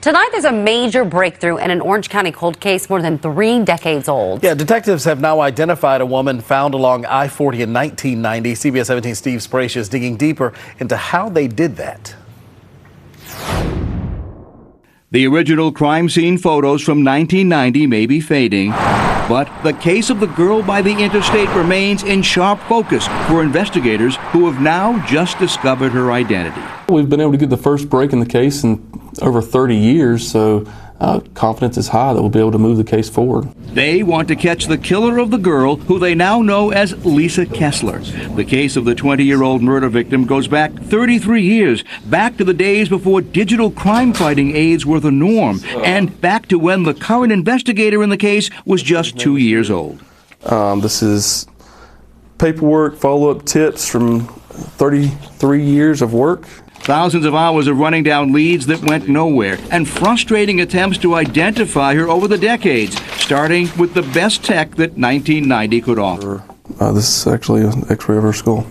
Tonight, there's a major breakthrough in an Orange County cold case more than 3 decades old. Yeah, detectives have now identified a woman found along I-40 in 1990. CBS 17 Steve Sprach is digging deeper into how they did that. The original crime scene photos from 1990 may be fading, but the case of the girl by the interstate remains in sharp focus for investigators who have now just discovered her identity. We've been able to get the first break in the case in over 30 years, so confidence is high that we'll be able to move the case forward. They want to catch the killer of the girl, who they now know as Lisa Kessler. The case of the 20-year-old murder victim goes back 33 years, back to the days before digital crime-fighting aids were the norm, and back to when the current investigator in the case was just 2 years old. This is paperwork, follow-up tips from 33 years of work. Thousands of hours of running down leads that went nowhere, and frustrating attempts to identify her over the decades, starting with the best tech that 1990 could offer. This is actually an x-ray of her skull.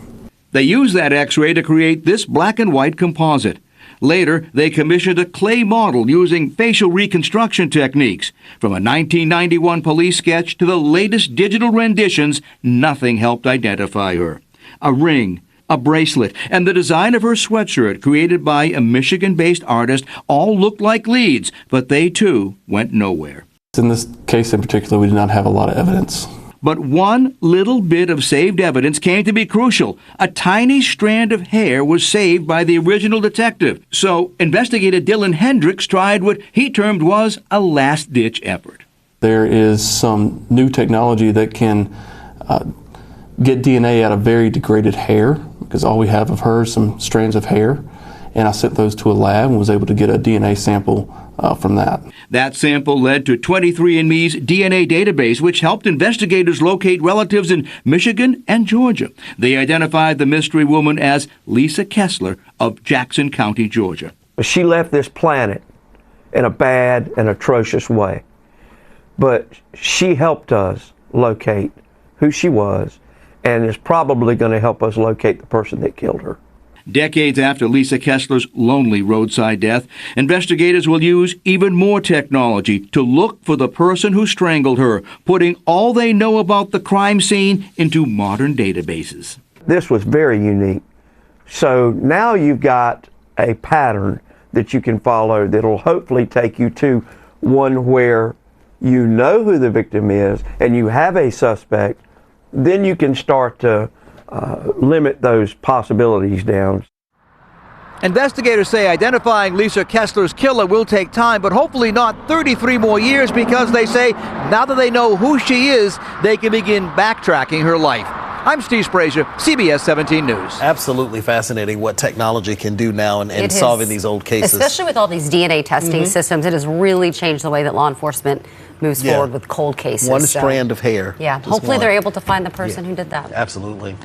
They used that x-ray to create this black and white composite. Later, they commissioned a clay model using facial reconstruction techniques. From a 1991 police sketch to the latest digital renditions, nothing helped identify her. A ring, a bracelet, and the design of her sweatshirt, created by a Michigan-based artist, all looked like leads, but they too went nowhere. In this case in particular, we did not have a lot of evidence. But one little bit of saved evidence came to be crucial. A tiny strand of hair was saved by the original detective. So investigator Dylan Hendricks tried what he termed was a last-ditch effort. There is some new technology that can get DNA out of very degraded hair, because all we have of her is some strands of hair, and I sent those to a lab and was able to get a DNA sample from that. That sample led to 23andMe's DNA database, which helped investigators locate relatives in Michigan and Georgia. They identified the mystery woman as Lisa Kessler of Jackson County, Georgia. She left this planet in a bad and atrocious way, but she helped us locate who she was, and is probably going to help us locate the person that killed her. Decades after Lisa Kessler's lonely roadside death, investigators will use even more technology to look for the person who strangled her, putting all they know about the crime scene into modern databases. This was very unique. So now you've got a pattern that you can follow that'll hopefully take you to one where you know who the victim is and you have a suspect. Then you can start to limit those possibilities down. Investigators say identifying Lisa Kessler's killer will take time, but hopefully not 33 more years, because they say now that they know who she is, they can begin backtracking her life. I'm Steve Sprach, CBS 17 News. Absolutely fascinating what technology can do now in solving these old cases. Especially with all these DNA testing systems, it has really changed the way that law enforcement moves forward with cold cases. One strand of hair. Yeah, hopefully they're able to find the person who did that. Absolutely.